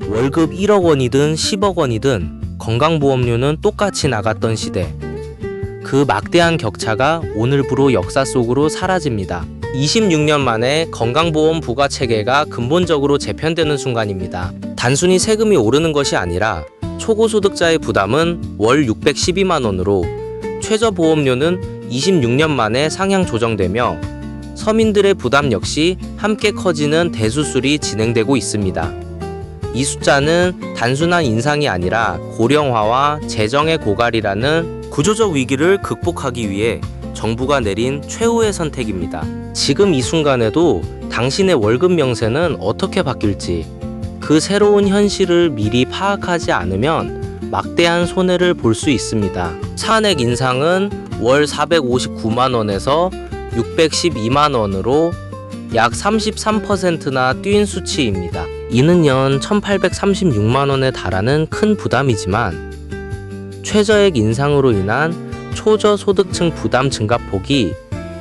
월급 1억 원이든 10억 원이든 건강보험료는 똑같이 나갔던 시대. 그 막대한 격차가 오늘부로 역사 속으로 사라집니다. 26년 만에 건강보험 부과체계가 근본적으로 재편되는 순간입니다. 단순히 세금이 오르는 것이 아니라 초고소득자의 부담은 월 612만 원으로 최저보험료는 26년 만에 상향 조정되며 서민들의 부담 역시 함께 커지는 대수술이 진행되고 있습니다. 이 숫자는 단순한 인상이 아니라 고령화와 재정의 고갈이라는 구조적 위기를 극복하기 위해 정부가 내린 최후의 선택입니다. 지금 이 순간에도 당신의 월급 명세는 어떻게 바뀔지, 그 새로운 현실을 미리 파악하지 않으면 막대한 손해를 볼 수 있습니다. 차액 인상은 월 459만 원에서 612만 원으로 약 33%나 뛴 수치입니다. 이는 연 1,836만 원에 달하는 큰 부담이지만 최저액 인상으로 인한 초저소득층 부담 증가폭이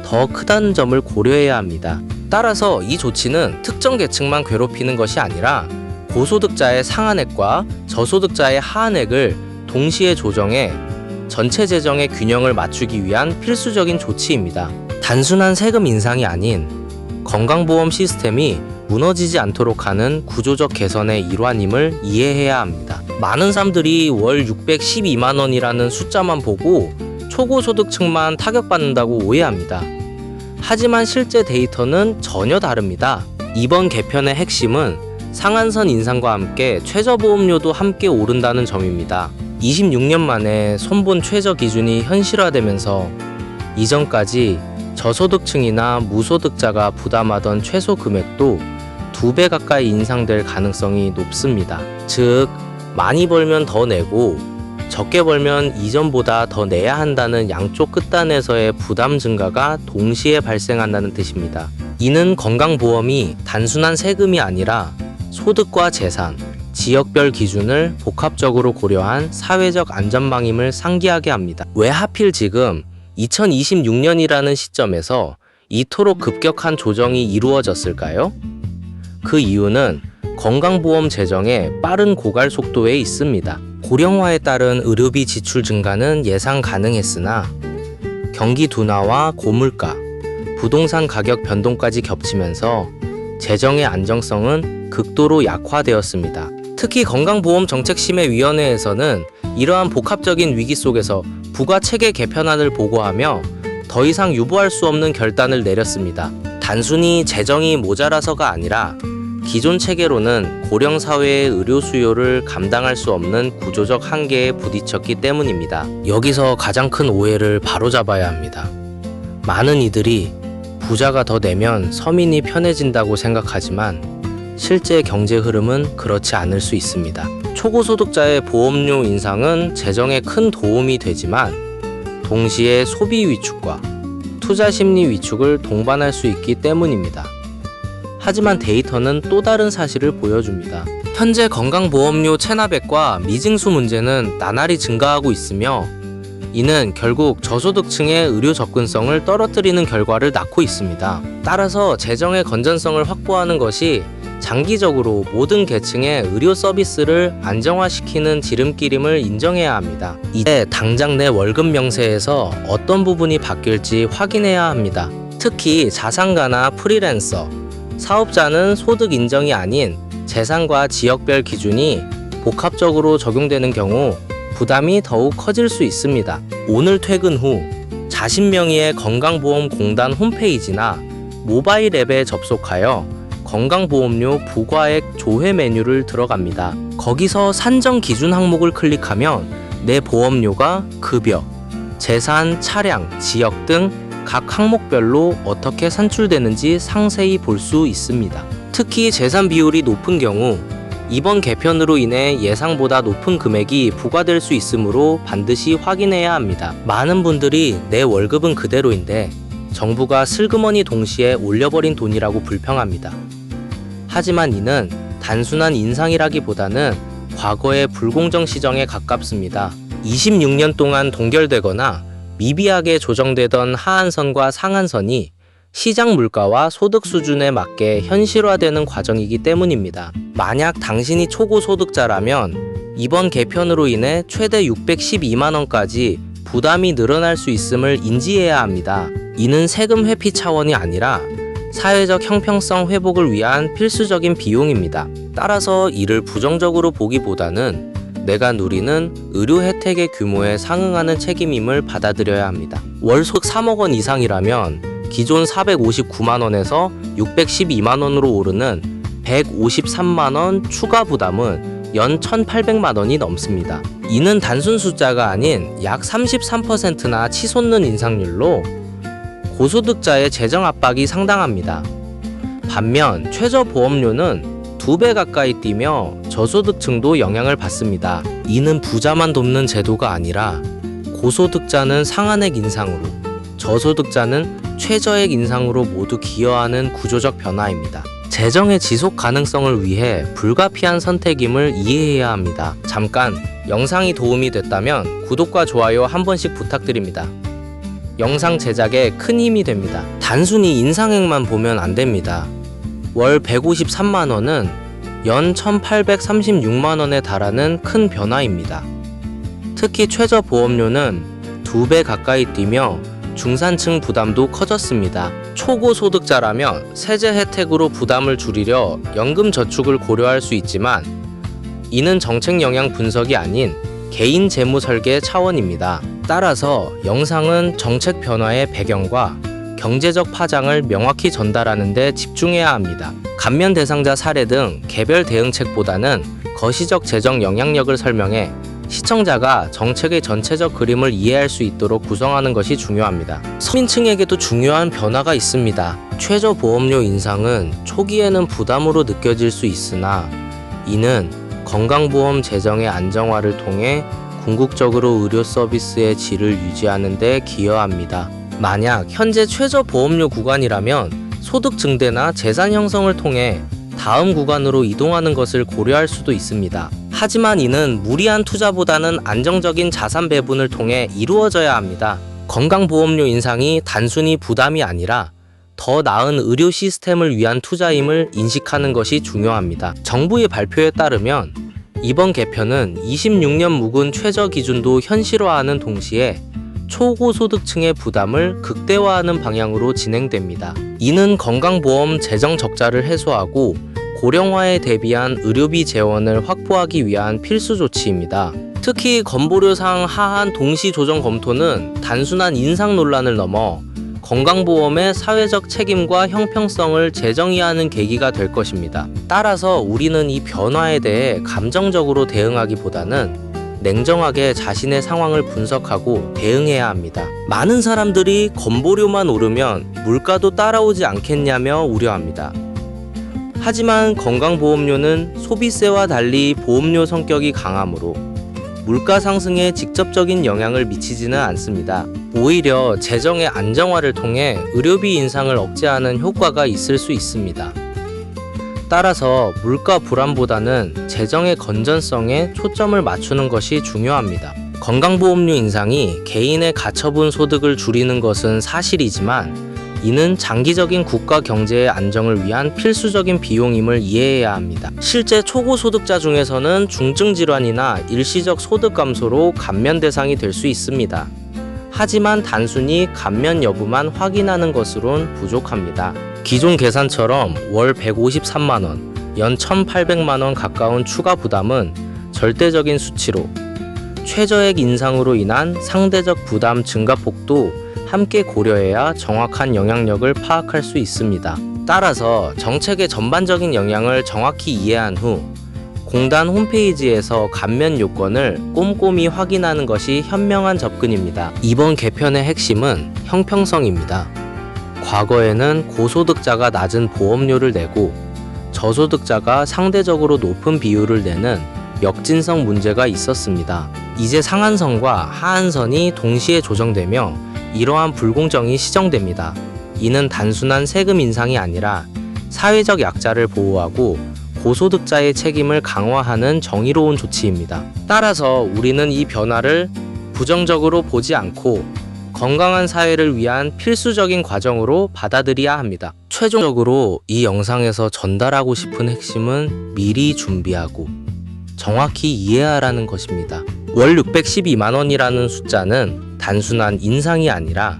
더 크다는 점을 고려해야 합니다. 따라서 이 조치는 특정 계층만 괴롭히는 것이 아니라 고소득자의 상한액과 저소득자의 하한액을 동시에 조정해 전체 재정의 균형을 맞추기 위한 필수적인 조치입니다. 단순한 세금 인상이 아닌 건강보험 시스템이 무너지지 않도록 하는 구조적 개선의 일환임을 이해해야 합니다. 많은 사람들이 월 612만 원이라는 숫자만 보고 초고소득층만 타격받는다고 오해합니다. 하지만 실제 데이터는 전혀 다릅니다. 이번 개편의 핵심은 상한선 인상과 함께 최저보험료도 함께 오른다는 점입니다. 26년 만에 손본 최저 기준이 현실화되면서 이전까지 저소득층이나 무소득자가 부담하던 최소 금액도 2배 가까이 인상될 가능성이 높습니다. 즉, 많이 벌면 더 내고 적게 벌면 이전보다 더 내야 한다는 양쪽 끝단에서의 부담 증가가 동시에 발생한다는 뜻입니다. 이는 건강보험이 단순한 세금이 아니라 소득과 재산, 지역별 기준을 복합적으로 고려한 사회적 안전망임을 상기하게 합니다. 왜 하필 지금 2026년이라는 시점에서 이토록 급격한 조정이 이루어졌을까요? 그 이유는 건강보험 재정의 빠른 고갈 속도에 있습니다. 고령화에 따른 의료비 지출 증가는 예상 가능했으나 경기 둔화와 고물가, 부동산 가격 변동까지 겹치면서 재정의 안정성은 극도로 약화되었습니다. 특히 건강보험정책심의위원회에서는 이러한 복합적인 위기 속에서 부과체계 개편안을 보고하며 더 이상 유보할 수 없는 결단을 내렸습니다. 단순히 재정이 모자라서가 아니라 기존 체계로는 고령 사회의 의료 수요를 감당할 수 없는 구조적 한계에 부딪혔기 때문입니다. 여기서 가장 큰 오해를 바로잡아야 합니다. 많은 이들이 부자가 더 내면 서민이 편해진다고 생각하지만 실제 경제 흐름은 그렇지 않을 수 있습니다. 초고소득자의 보험료 인상은 재정에 큰 도움이 되지만 동시에 소비 위축과 투자 심리 위축을 동반할 수 있기 때문입니다. 하지만 데이터는 또 다른 사실을 보여줍니다. 현재 건강보험료 체납액과 미징수 문제는 나날이 증가하고 있으며 이는 결국 저소득층의 의료 접근성을 떨어뜨리는 결과를 낳고 있습니다. 따라서 재정의 건전성을 확보하는 것이 장기적으로 모든 계층의 의료 서비스를 안정화시키는 지름길임을 인정해야 합니다. 이제 당장 내 월급 명세에서 어떤 부분이 바뀔지 확인해야 합니다. 특히 자산가나 프리랜서, 사업자는 소득 인정이 아닌 재산과 지역별 기준이 복합적으로 적용되는 경우 부담이 더욱 커질 수 있습니다. 오늘 퇴근 후 자신 명의의 건강보험공단 홈페이지나 모바일 앱에 접속하여 건강보험료 부과액 조회 메뉴를 들어갑니다. 거기서 산정 기준 항목을 클릭하면 내 보험료가 급여, 재산, 차량, 지역 등 각 항목별로 어떻게 산출되는지 상세히 볼 수 있습니다. 특히 재산 비율이 높은 경우 이번 개편으로 인해 예상보다 높은 금액이 부과될 수 있으므로 반드시 확인해야 합니다. 많은 분들이 내 월급은 그대로인데 정부가 슬그머니 동시에 올려버린 돈이라고 불평합니다. 하지만 이는 단순한 인상이라기보다는 과거의 불공정 시정에 가깝습니다. 26년 동안 동결되거나 미비하게 조정되던 하한선과 상한선이 시장 물가와 소득 수준에 맞게 현실화되는 과정이기 때문입니다. 만약 당신이 초고 소득자라면 이번 개편으로 인해 최대 612만 원까지 부담이 늘어날 수 있음을 인지해야 합니다. 이는 세금 회피 차원이 아니라 사회적 형평성 회복을 위한 필수적인 비용입니다. 따라서 이를 부정적으로 보기보다는 내가 누리는 의료 혜택의 규모에 상응하는 책임임을 받아들여야 합니다. 월 소득 3억 원 이상이라면 기존 459만 원에서 612만 원으로 오르는 153만 원 추가 부담은 연 1,800만 원이 넘습니다. 이는 단순 숫자가 아닌 약 33%나 치솟는 인상률로 고소득자의 재정 압박이 상당합니다. 반면 최저보험료는 2배 가까이 뛰며 저소득층도 영향을 받습니다. 이는 부자만 돕는 제도가 아니라 고소득자는 상한액 인상으로, 저소득자는 최저액 인상으로 모두 기여하는 구조적 변화입니다. 재정의 지속 가능성을 위해 불가피한 선택임을 이해해야 합니다. 잠깐 영상이 도움이 됐다면 구독과 좋아요 한 번씩 부탁드립니다. 영상 제작에 큰 힘이 됩니다. 단순히 인상액만 보면 안 됩니다. 월 153만 원은 연 1,836만 원에 달하는 큰 변화입니다. 특히 최저보험료는 2배 가까이 뛰며 중산층 부담도 커졌습니다. 초고 소득자라면 세제 혜택으로 부담을 줄이려 연금 저축을 고려할 수 있지만 이는 정책 영향 분석이 아닌 개인 재무 설계 차원입니다. 따라서 영상은 정책 변화의 배경과 경제적 파장을 명확히 전달하는 데 집중해야 합니다. 감면 대상자 사례 등 개별 대응책보다는 거시적 재정 영향력을 설명해 시청자가 정책의 전체적 그림을 이해할 수 있도록 구성하는 것이 중요합니다. 서민층에게도 중요한 변화가 있습니다. 최저보험료 인상은 초기에는 부담으로 느껴질 수 있으나 이는 건강보험 재정의 안정화를 통해 궁극적으로 의료 서비스의 질을 유지하는 데 기여합니다. 만약 현재 최저보험료 구간이라면 소득 증대나 재산 형성을 통해 다음 구간으로 이동하는 것을 고려할 수도 있습니다. 하지만 이는 무리한 투자보다는 안정적인 자산 배분을 통해 이루어져야 합니다. 건강보험료 인상이 단순히 부담이 아니라 더 나은 의료 시스템을 위한 투자임을 인식하는 것이 중요합니다. 정부의 발표에 따르면 이번 개편은 26년 묵은 최저 기준도 현실화하는 동시에 초고소득층의 부담을 극대화하는 방향으로 진행됩니다. 이는 건강보험 재정 적자를 해소하고 고령화에 대비한 의료비 재원을 확보하기 위한 필수 조치입니다. 특히 건보료상 하한 동시 조정 검토는 단순한 인상 논란을 넘어 건강보험의 사회적 책임과 형평성을 재정의하는 계기가 될 것입니다. 따라서 우리는 이 변화에 대해 감정적으로 대응하기보다는 냉정하게 자신의 상황을 분석하고 대응해야 합니다. 많은 사람들이 건보료만 오르면 물가도 따라오지 않겠냐며 우려합니다. 하지만 건강보험료는 소비세와 달리 보험료 성격이 강하므로 물가 상승에 직접적인 영향을 미치지는 않습니다. 오히려 재정의 안정화를 통해 의료비 인상을 억제하는 효과가 있을 수 있습니다. 따라서 물가 불안보다는 재정의 건전성에 초점을 맞추는 것이 중요합니다. 건강보험료 인상이 개인의 가처분 소득을 줄이는 것은 사실이지만 이는 장기적인 국가 경제의 안정을 위한 필수적인 비용임을 이해해야 합니다. 실제 초고소득자 중에서는 중증 질환이나 일시적 소득 감소로 감면 대상이 될 수 있습니다. 하지만 단순히 감면 여부만 확인하는 것으론 부족합니다. 기존 계산처럼 월 153만 원, 연 1,800만 원 가까운 추가 부담은 절대적인 수치로 최저액 인상으로 인한 상대적 부담 증가폭도 함께 고려해야 정확한 영향력을 파악할 수 있습니다. 따라서 정책의 전반적인 영향을 정확히 이해한 후 공단 홈페이지에서 감면 요건을 꼼꼼히 확인하는 것이 현명한 접근입니다. 이번 개편의 핵심은 형평성입니다. 과거에는 고소득자가 낮은 보험료를 내고 저소득자가 상대적으로 높은 비율을 내는 역진성 문제가 있었습니다. 이제 상한선과 하한선이 동시에 조정되며 이러한 불공정이 시정됩니다. 이는 단순한 세금 인상이 아니라 사회적 약자를 보호하고 고소득자의 책임을 강화하는 정의로운 조치입니다. 따라서 우리는 이 변화를 부정적으로 보지 않고 건강한 사회를 위한 필수적인 과정으로 받아들여야 합니다. 최종적으로 이 영상에서 전달하고 싶은 핵심은 미리 준비하고 정확히 이해하라는 것입니다. 월 612만 원이라는 숫자는 단순한 인상이 아니라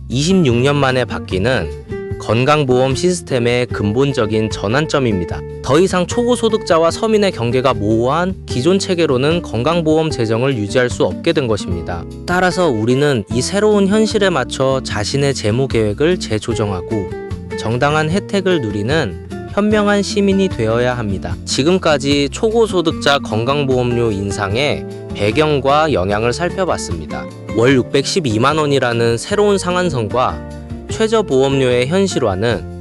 26년 만에 바뀌는 건강보험 시스템의 근본적인 전환점입니다. 더 이상 초고소득자와 서민의 경계가 모호한 기존 체계로는 건강보험 재정을 유지할 수 없게 된 것입니다. 따라서 우리는 이 새로운 현실에 맞춰 자신의 재무 계획을 재조정하고 정당한 혜택을 누리는 현명한 시민이 되어야 합니다. 지금까지 초고소득자 건강보험료 인상의 배경과 영향을 살펴봤습니다. 월 612만 원이라는 새로운 상한선과 최저보험료의 현실화는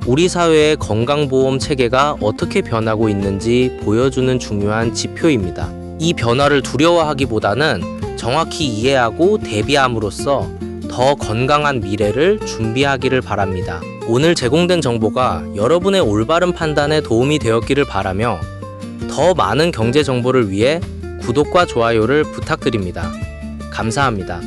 우리 사회의 건강보험 체계가 어떻게 변하고 있는지 보여주는 중요한 지표입니다. 이 변화를 두려워하기보다는 정확히 이해하고 대비함으로써 더 건강한 미래를 준비하기를 바랍니다. 오늘 제공된 정보가 여러분의 올바른 판단에 도움이 되었기를 바라며 더 많은 경제 정보를 위해 구독과 좋아요를 부탁드립니다. 감사합니다.